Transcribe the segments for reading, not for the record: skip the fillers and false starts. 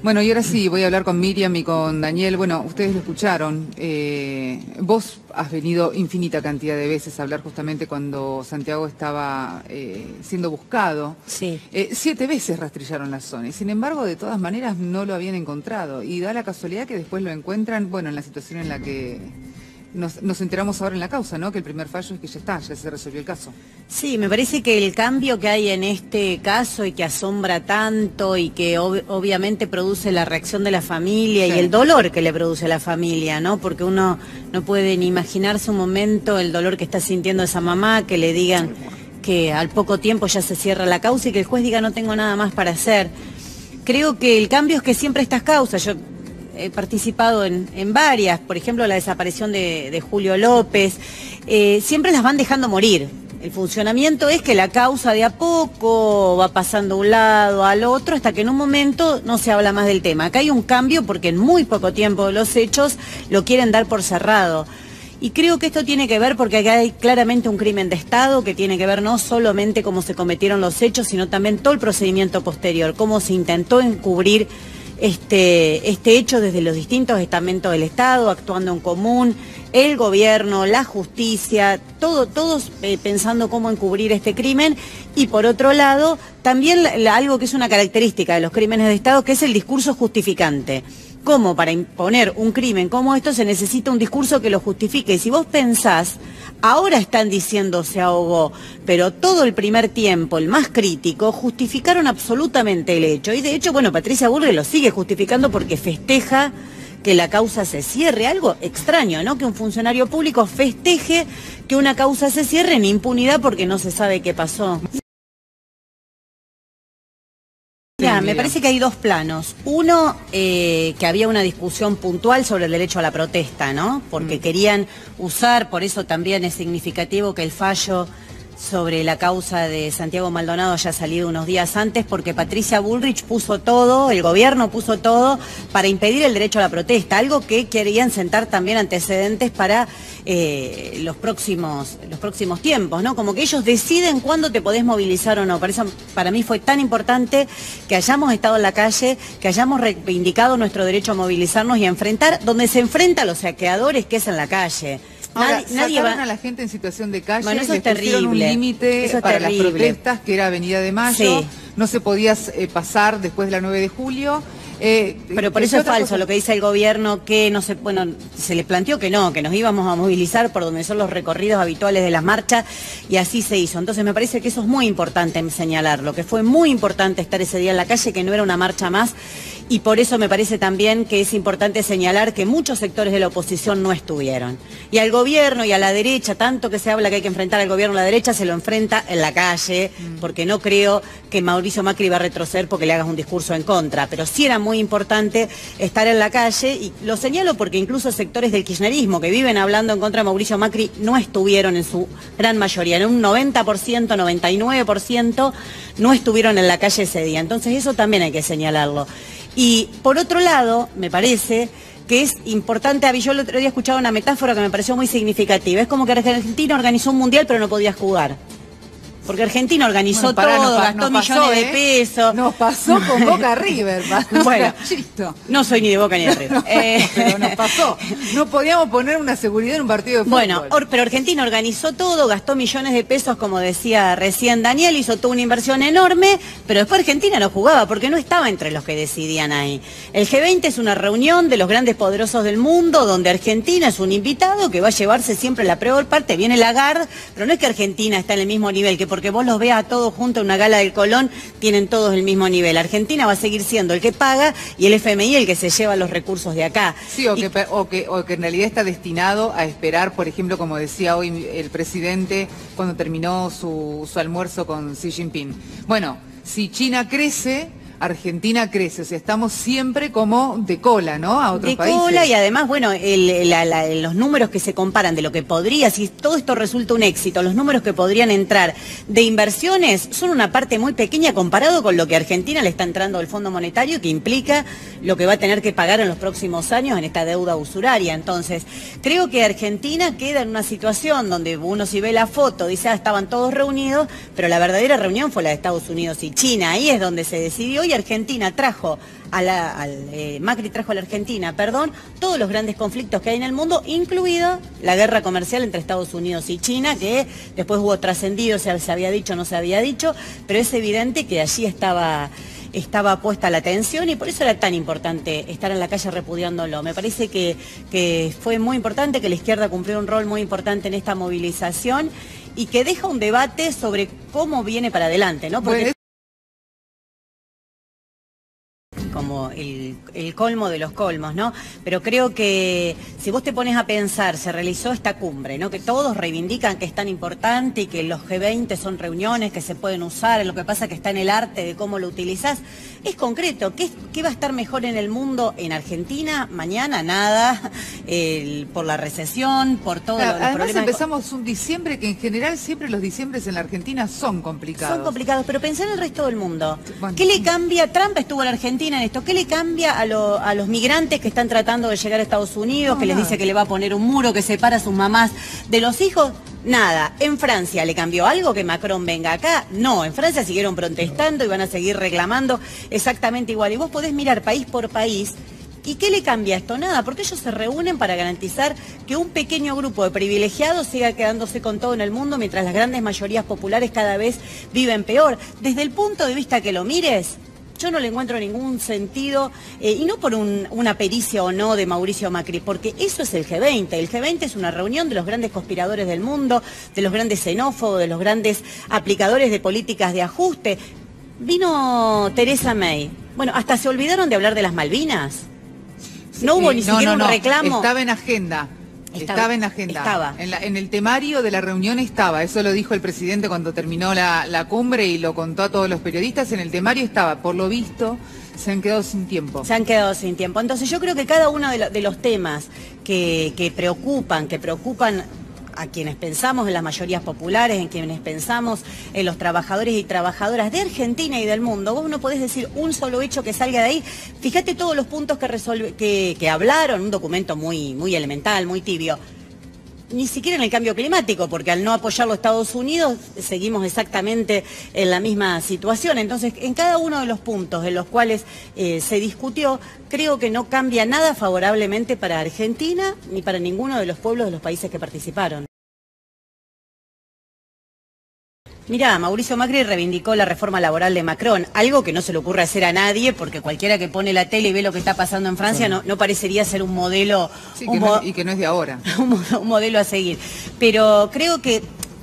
Bueno, y ahora sí, voy a hablar con Miriam y con Daniel. Bueno, ustedes lo escucharon. Vos has venido infinita cantidad de veces a hablar justamente cuando Santiago estaba siendo buscado. Sí. 7 veces rastrillaron la zona y sin embargo, de todas maneras, no lo habían encontrado. Y da la casualidad que después lo encuentran, bueno, en la situación en la que nos enteramos ahora en la causa, ¿no? Que el primer fallo es que ya se resolvió el caso. Sí, me parece que el cambio que hay en este caso y que asombra tanto y que obviamente produce la reacción de la familia y el dolor que le produce a la familia, ¿no? Porque uno no puede ni imaginarse un momento el dolor que está sintiendo esa mamá, que le digan que al poco tiempo ya se cierra la causa y que el juez diga no tengo nada más para hacer. Creo que el cambio es que siempre estas causas, yo he participado en varias, por ejemplo la desaparición de Julio López, siempre las van dejando morir. El funcionamiento es que la causa de a poco va pasando de un lado al otro hasta que en un momento no se habla más del tema. Acá hay un cambio porque en muy poco tiempo los hechos lo quieren dar por cerrado. Y creo que esto tiene que ver porque acá hay claramente un crimen de Estado que tiene que ver no solamente cómo se cometieron los hechos, sino también todo el procedimiento posterior, cómo se intentó encubrir este hecho desde los distintos estamentos del Estado, actuando en común, el gobierno, la justicia, todos pensando cómo encubrir este crimen. Y por otro lado, también algo que es una característica de los crímenes de Estado, que es el discurso justificante. Cómo para imponer un crimen como esto se necesita un discurso que lo justifique. Y si vos pensás, ahora están diciendo se ahogó, pero todo el primer tiempo, el más crítico, justificaron absolutamente el hecho. Y de hecho, bueno, Patricia Bullrich lo sigue justificando porque festeja que la causa se cierre. Algo extraño, ¿no? Que un funcionario público festeje que una causa se cierre en impunidad porque no se sabe qué pasó. Mira, me parece que hay dos planos. Uno, que había una discusión puntual sobre el derecho a la protesta, ¿no? Porque querían usar, por eso también es significativo que el fallo sobre la causa de Santiago Maldonado haya salido unos días antes, porque Patricia Bullrich puso todo, el gobierno puso todo para impedir el derecho a la protesta, algo que querían sentar también antecedentes para los próximos tiempos, ¿no? Como que ellos deciden cuándo te podés movilizar o no. Por eso para mí fue tan importante que hayamos estado en la calle, que hayamos reivindicado nuestro derecho a movilizarnos y a enfrentar donde se enfrenta a los saqueadores, que es en la calle. Ahora, nadie va a la gente en situación de calle. Bueno, eso les es terrible. Pusieron un límite para las protestas, que era Avenida de Mayo. Sí. No se podía pasar después de la 9 de julio. Pero por eso es falso lo que dice el gobierno, que no se, bueno, se les planteó que no, que nos íbamos a movilizar por donde son los recorridos habituales de las marchas, y así se hizo. Entonces me parece que eso es muy importante señalarlo, que fue muy importante estar ese día en la calle, que no era una marcha más. Y por eso me parece también que es importante señalar que muchos sectores de la oposición no estuvieron. Y al gobierno y a la derecha, tanto que se habla que hay que enfrentar al gobierno, la derecha se lo enfrenta en la calle, porque no creo que Mauricio Macri va a retroceder porque le hagas un discurso en contra. Pero sí era muy importante estar en la calle, y lo señalo porque incluso sectores del kirchnerismo que viven hablando en contra de Mauricio Macri no estuvieron en su gran mayoría. En un 90%, 99% no estuvieron en la calle ese día. Entonces eso también hay que señalarlo. Y por otro lado, me parece que es importante, yo el otro día escuchaba una metáfora que me pareció muy significativa. Es como que Argentina organizó un mundial pero no podía jugar. Porque Argentina organizó todo, gastó millones de pesos. Nos pasó con Boca River. Bueno, no soy ni de Boca ni de River. Pero nos pasó. No podíamos poner una seguridad en un partido de fútbol. Bueno, pero Argentina organizó todo, gastó millones de pesos, como decía recién Daniel, hizo toda una inversión enorme, pero después Argentina no jugaba porque no estaba entre los que decidían ahí. El G20 es una reunión de los grandes poderosos del mundo, donde Argentina es un invitado que va a llevarse siempre la peor parte. Viene Lagarde, pero no es que Argentina está en el mismo nivel, que porque vos los veas a todos juntos en una gala del Colón, tienen todos el mismo nivel. Argentina va a seguir siendo el que paga y el FMI el que se lleva los recursos de acá. Sí, o que en realidad está destinado a esperar, por ejemplo, como decía hoy el presidente cuando terminó su almuerzo con Xi Jinping. Bueno, si China crece, Argentina crece, o sea, estamos siempre como de cola, ¿no? A otros países. De cola, y además, bueno, los números que se comparan de lo que podría, si todo esto resulta un éxito, los números que podrían entrar de inversiones son una parte muy pequeña comparado con lo que a Argentina le está entrando del Fondo Monetario, que implica lo que va a tener que pagar en los próximos años en esta deuda usuraria. Entonces, creo que Argentina queda en una situación donde uno, si ve la foto, dice, estaban todos reunidos, pero la verdadera reunión fue la de Estados Unidos y China. Ahí es donde se decidió, y y Argentina trajo Macri trajo a la Argentina, todos los grandes conflictos que hay en el mundo, incluida la guerra comercial entre Estados Unidos y China, que después hubo trascendido, se había dicho, no se había dicho, pero es evidente que allí estaba puesta la atención y por eso era tan importante estar en la calle repudiándolo. Me parece que fue muy importante, que la izquierda cumplió un rol muy importante en esta movilización y que deja un debate sobre cómo viene para adelante, ¿no? Porque como el colmo de los colmos, ¿no? Pero creo que si vos te pones a pensar, se realizó esta cumbre, ¿no? Que todos reivindican que es tan importante y que los G20 son reuniones que se pueden usar, lo que pasa que está en el arte de cómo lo utilizás. Es concreto, ¿qué va a estar mejor en el mundo? En Argentina, mañana nada, por la recesión, por todos los además problemas. empezamos un diciembre que en general siempre los diciembres en la Argentina son complicados. Son complicados, pero pensá en el resto del mundo. Bueno. ¿Qué le cambia? Trump estuvo en Argentina en esto. ¿Qué le cambia a los migrantes que están tratando de llegar a Estados Unidos, que les dice que le va a poner un muro que separa a sus mamás de los hijos? Nada. ¿En Francia le cambió algo que Macron venga acá? No. En Francia siguieron protestando y van a seguir reclamando exactamente igual. Y vos podés mirar país por país. ¿Y qué le cambia esto? Nada, porque ellos se reúnen para garantizar que un pequeño grupo de privilegiados siga quedándose con todo en el mundo, mientras las grandes mayorías populares cada vez viven peor. Desde el punto de vista que lo mires, yo no le encuentro ningún sentido, y no por una pericia o no de Mauricio Macri, porque eso es el G20. El G20 es una reunión de los grandes conspiradores del mundo, de los grandes xenófobos, de los grandes aplicadores de políticas de ajuste. Vino Theresa May. Bueno, hasta se olvidaron de hablar de las Malvinas. No hubo ni siquiera un reclamo. Estaba en agenda. Estaba en agenda. En el temario de la reunión estaba. Eso lo dijo el presidente cuando terminó la cumbre y lo contó a todos los periodistas. En el temario estaba. Por lo visto, se han quedado sin tiempo. Se han quedado sin tiempo. Entonces yo creo que cada uno de los temas que preocupan a quienes pensamos en las mayorías populares, en quienes pensamos en los trabajadores y trabajadoras de Argentina y del mundo, vos no podés decir un solo hecho que salga de ahí. Fíjate todos los puntos que hablaron, un documento muy elemental, muy tibio. Ni siquiera en el cambio climático, porque al no apoyarlo Estados Unidos seguimos exactamente en la misma situación. Entonces, en cada uno de los puntos en los cuales se discutió, creo que no cambia nada favorablemente para Argentina ni para ninguno de los pueblos de los países que participaron. Mirá, Mauricio Macri reivindicó la reforma laboral de Macron, algo que no se le ocurre hacer a nadie, porque cualquiera que pone la tele y ve lo que está pasando en Francia no parecería ser un modelo... Sí, y que no es de ahora. Un modelo a seguir. Pero creo que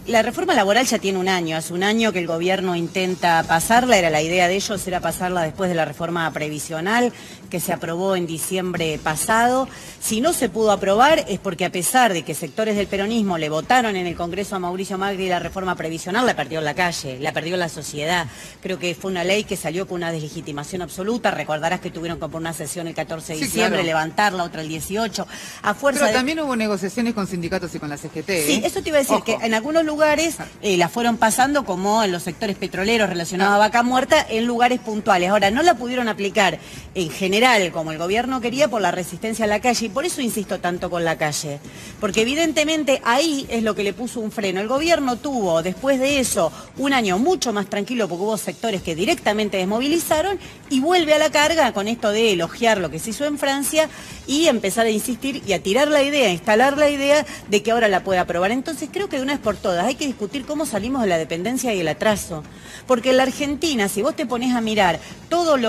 la reforma laboral ya tiene un año, hace un año que el gobierno intenta pasarla, la idea de ellos era pasarla después de la reforma previsional que se aprobó en diciembre pasado. Si no se pudo aprobar es porque a pesar de que sectores del peronismo le votaron en el Congreso a Mauricio Macri la reforma previsional, la perdió en la calle, la perdió la sociedad. Creo que fue una ley que salió con una deslegitimación absoluta. Recordarás que tuvieron que poner una sesión el 14 de diciembre, claro, levantarla, otra el 18, a fuerza. Pero también hubo negociaciones con sindicatos y con la CGT. Sí, eso te iba a decir, que en algunos lugares la fueron pasando, como en los sectores petroleros relacionados a Vaca Muerta, en lugares puntuales. Ahora, no la pudieron aplicar en general como el gobierno quería por la resistencia a la calle, y por eso insisto tanto con la calle, porque evidentemente ahí es lo que le puso un freno. El gobierno tuvo después de eso un año mucho más tranquilo, porque hubo sectores que directamente desmovilizaron, y vuelve a la carga con esto de elogiar lo que se hizo en Francia y empezar a insistir y a tirar la idea, a instalar la idea de que ahora la puede aprobar. Entonces creo que de una vez por todas hay que discutir cómo salimos de la dependencia y el atraso, porque en la Argentina, si vos te pones a mirar todos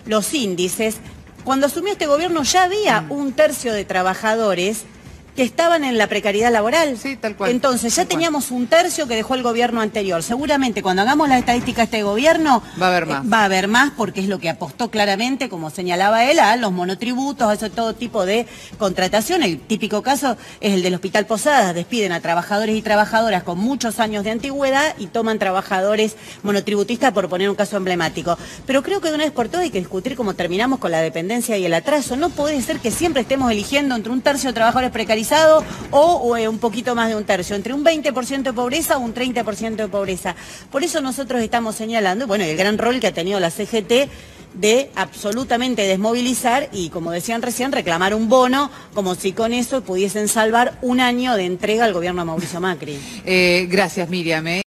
los índices, cuando asumió este gobierno ya había un tercio de trabajadores que estaban en la precariedad laboral. Sí, tal cual. Entonces ya teníamos un tercio que dejó el gobierno anterior. Seguramente cuando hagamos la estadística de este gobierno va a haber más. Va a haber más, porque es lo que apostó claramente, como señalaba él, a los monotributos, a ese todo tipo de contratación. El típico caso es el del Hospital Posadas. Despiden a trabajadores y trabajadoras con muchos años de antigüedad y toman trabajadores monotributistas, por poner un caso emblemático. Pero creo que de una vez por todas hay que discutir cómo terminamos con la dependencia y el atraso. No puede ser que siempre estemos eligiendo entre un tercio de trabajadores precarizados o un poquito más de un tercio, entre un 20% de pobreza o un 30% de pobreza. Por eso nosotros estamos señalando, bueno, el gran rol que ha tenido la CGT de absolutamente desmovilizar y, como decían recién, reclamar un bono, como si con eso pudiesen salvar un año de entrega al gobierno de Mauricio Macri. Gracias, Miriam.